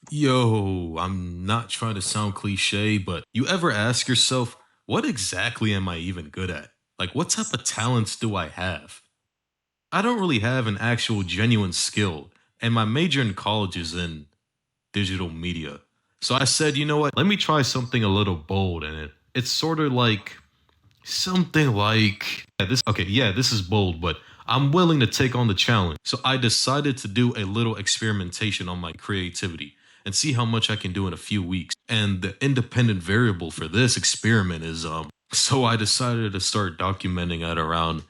Yo, I'm not trying to sound cliche, but you ever ask yourself, what exactly am I even good at? Like, what type of talents do I have? I don't really have an actual genuine skill, and my major in college is in digital media. So I said, you know what? Let me try something a little bold, and it's sort of like something like this is bold, but I'm willing to take on the challenge. So I decided to do a little experimentation on my creativity and see how much I can do in a few weeks. And the independent variable for this experiment is so I decided to start documenting at around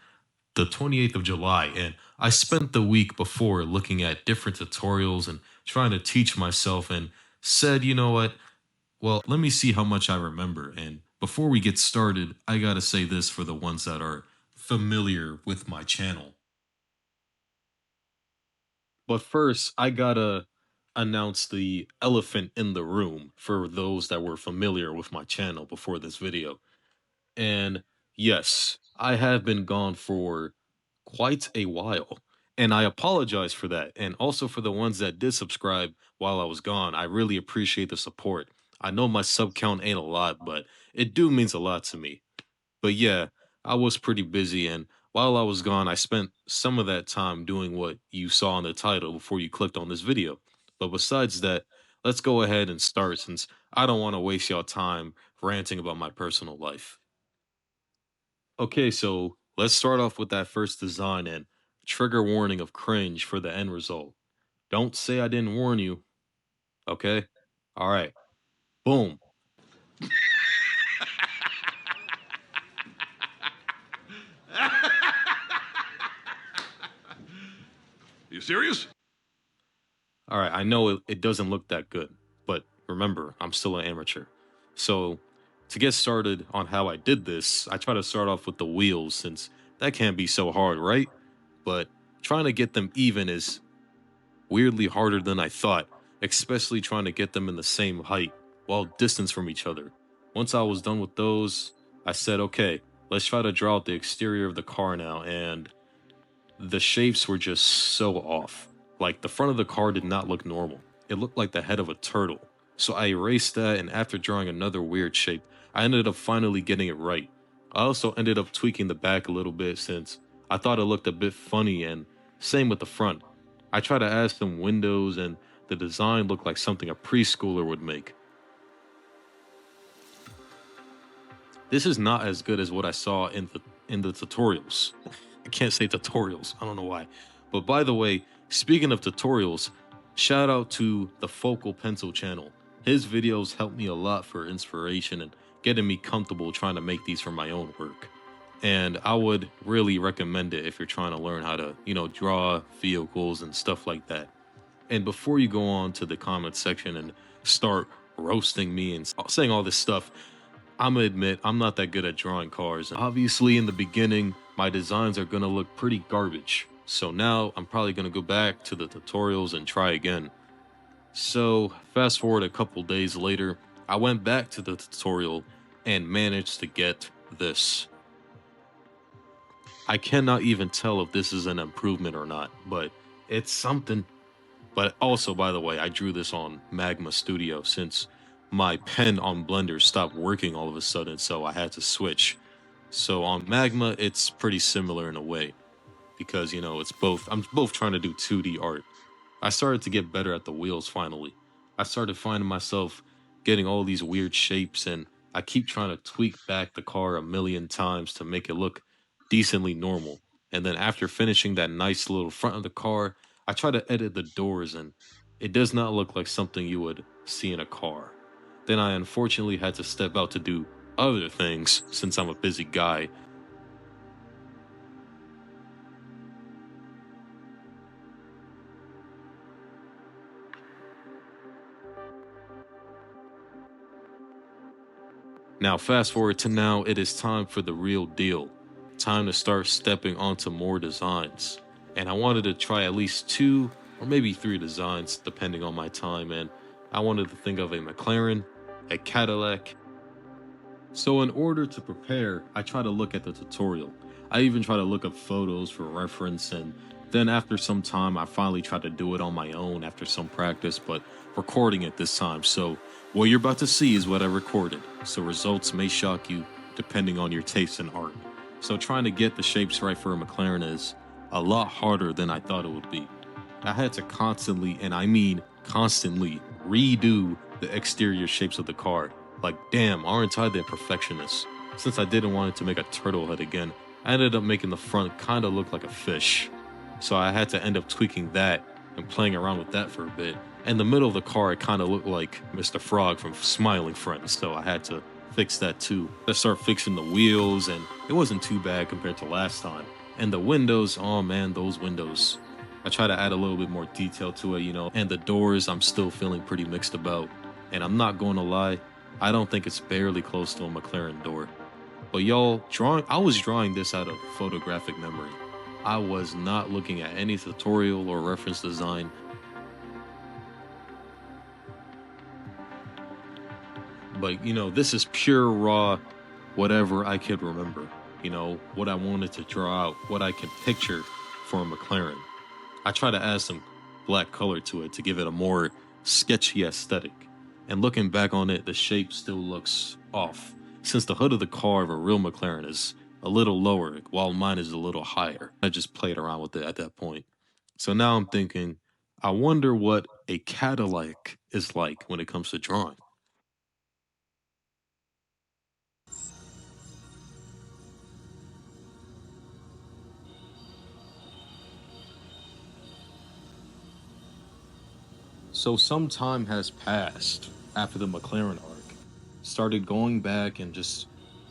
the 28th of July, and I spent the week before looking at different tutorials and trying to teach myself, and said, you know what? Well, let me see how much I remember. And before we get started, I gotta say this for the ones that are familiar with my channel. But first, I gotta announce the elephant in the room for those that were familiar with my channel before this video. And yes, I have been gone for quite a while. And I apologize for that. And also for the ones that did subscribe while I was gone. I really appreciate the support. I know my sub count ain't a lot, but it do means a lot to me. But yeah, I was pretty busy, and while I was gone, I spent some of that time doing what you saw in the title before you clicked on this video. But besides that, let's go ahead and start since I don't want to waste y'all time ranting about my personal life. Okay, so let's start off with that first design and trigger warning of cringe for the end result. Don't say I didn't warn you, okay? All right, boom. You serious? All right, I know it doesn't look that good, but remember, I'm still an amateur. So, to get started on how I did this, I try to start off with the wheels since that can't be so hard, right? But trying to get them even is weirdly harder than I thought, especially trying to get them in the same height while distance from each other. Once I was done with those, I said, okay, let's try to draw out the exterior of the car now, and the shapes were just so off. Like the front of the car did not look normal. It looked like the head of a turtle. So I erased that, and after drawing another weird shape, I ended up finally getting it right. I also ended up tweaking the back a little bit since I thought it looked a bit funny, and same with the front. I tried to add some windows, and the design looked like something a preschooler would make. This is not as good as what I saw in the tutorials. I can't say tutorials. I don't know why. But by the way, speaking of tutorials, shout out to the Focal Pencil channel. His videos helped me a lot for inspiration and getting me comfortable trying to make these for my own work. And I would really recommend it if you're trying to learn how to, draw vehicles and stuff like that. And before you go on to the comment section and start roasting me and saying all this stuff, I'm gonna admit I'm not that good at drawing cars. Obviously, in the beginning, my designs are gonna look pretty garbage. So now I'm probably gonna go back to the tutorials and try again. So fast forward a couple days later, I went back to the tutorial and managed to get this. I cannot even tell if this is an improvement or not, but it's something. But also, by the way, I drew this on Magma Studio since my pen on Blender stopped working all of a sudden, so I had to switch. So on Magma, it's pretty similar in a way because it's both. I'm both trying to do 2D art. I started to get better at the wheels finally. I started finding myself getting all these weird shapes, and I keep trying to tweak back the car a million times to make it look decently normal. And then after finishing that nice little front of the car, I try to edit the doors, and it does not look like something you would see in a car. Then I unfortunately had to step out to do other things since I'm a busy guy. Now, fast forward to now, it is time for the real deal. Time to start stepping onto more designs. And I wanted to try at least 2 or maybe 3 designs, depending on my time. And I wanted to think of a McLaren, a Cadillac. So, in order to prepare, I try to look at the tutorial. I even try to look up photos for reference and Then after some time, I finally tried to do it on my own after some practice, but recording it this time. So what you're about to see is what I recorded. So results may shock you depending on your taste in art. So trying to get the shapes right for a McLaren is a lot harder than I thought it would be. I had to constantly, and I mean constantly, redo the exterior shapes of the car. Like, damn, aren't I the perfectionist? Since I didn't want it to make a turtle head again, I ended up making the front kind of look like a fish. So I had to end up tweaking that and playing around with that for a bit. In the middle of the car, it kind of looked like Mr. Frog from Smiling Friends, so I had to fix that too. I started fixing the wheels, and it wasn't too bad compared to last time. And the windows, oh man, those windows. I try to add a little bit more detail to it, you know, and the doors I'm still feeling pretty mixed about. And I'm not going to lie, I don't think it's barely close to a McLaren door. But y'all, I was drawing this out of photographic memory. I was not looking at any tutorial or reference design. But, you know, this is pure raw, whatever I could remember. You know, what I wanted to draw out, what I could picture for a McLaren. I try to add some black color to it to give it a more sketchy aesthetic. And looking back on it, the shape still looks off, since the hood of the car of a real McLaren is a little lower, while mine is a little higher. I just played around with it at that point. So now I'm thinking, I wonder what a Cadillac is like when it comes to drawing. So some time has passed after the McLaren arc. Started going back and just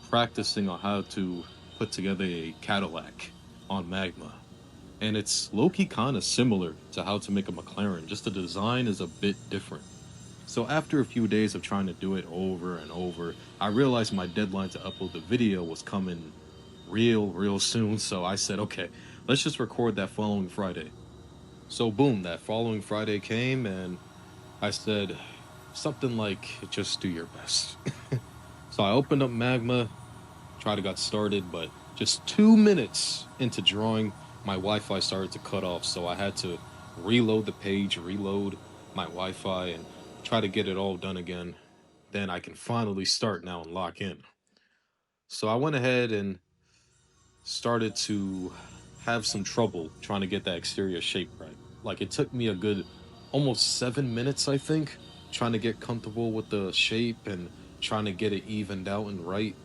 practicing on how to put together a Cadillac on Magma. And it's low-key kind of similar to how to make a McLaren, just the design is a bit different. So after a few days of trying to do it over and over, I realized my deadline to upload the video was coming real soon, so I said, okay, let's just record that following Friday. So boom, that following Friday came and I said something like, just do your best. So I opened up Magma, tried to got started, but just 2 minutes into drawing, my Wi-Fi started to cut off, so I had to reload the page, reload my Wi-Fi, and try to get it all done again. Then I can finally start now and lock in. So I went ahead and started to have some trouble trying to get that exterior shape right. Like it took me a good almost 7 minutes, I think, trying to get comfortable with the shape and trying to get it evened out and right.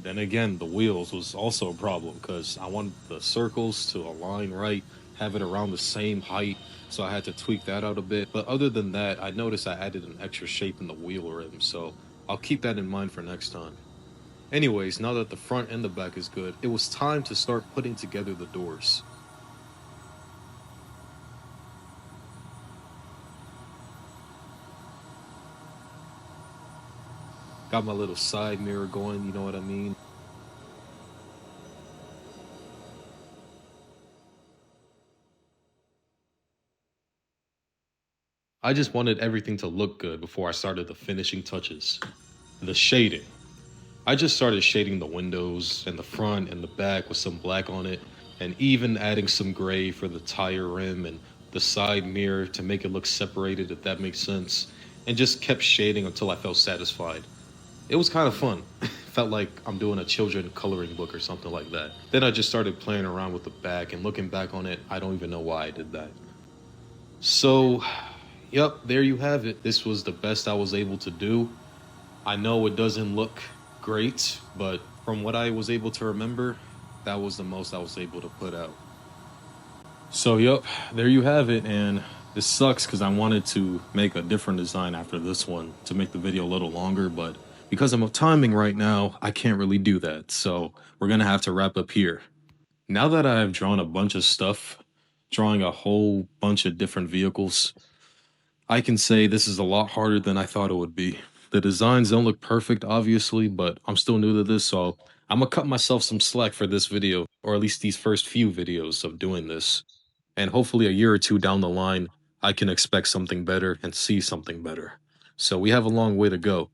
Then again, the wheels was also a problem because I wanted the circles to align right, have it around the same height, so I had to tweak that out a bit. But other than that, I noticed I added an extra shape in the wheel rim, so I'll keep that in mind for next time. Anyways, now that the front and the back is good, it was time to start putting together the doors. Got my little side mirror going, you know what I mean? I just wanted everything to look good before I started the finishing touches. The shading. I just started shading the windows and the front and the back with some black on it, and even adding some gray for the tire rim and the side mirror to make it look separated, if that makes sense, and just kept shading until I felt satisfied. It was kind of fun. Felt like I'm doing a children coloring book or something like that. Then I just started playing around with the back, and looking back on it, I don't even know why I did that. So, yep, there you have it. This was the best I was able to do. I know it doesn't look great, but from what I was able to remember, that was the most I was able to put out. So, yep, there you have it. And this sucks because I wanted to make a different design after this one to make the video a little longer, but because I'm of timing right now, I can't really do that. So, we're going to have to wrap up here. Now that I've drawn a bunch of stuff, drawing a whole bunch of different vehicles, I can say this is a lot harder than I thought it would be. The designs don't look perfect, obviously, but I'm still new to this, so I'm gonna cut myself some slack for this video, or at least these first few videos of doing this. And hopefully, a year or two down the line, I can expect something better and see something better. So we have a long way to go.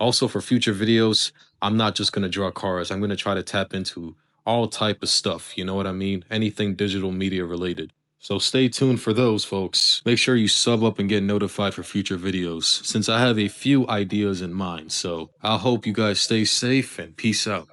Also, for future videos, I'm not just gonna draw cars. I'm gonna try to tap into all type of stuff. You know what I mean? Anything digital media related. So stay tuned for those, folks. Make sure you sub up and get notified for future videos, since I have a few ideas in mind. So I hope you guys stay safe and peace out.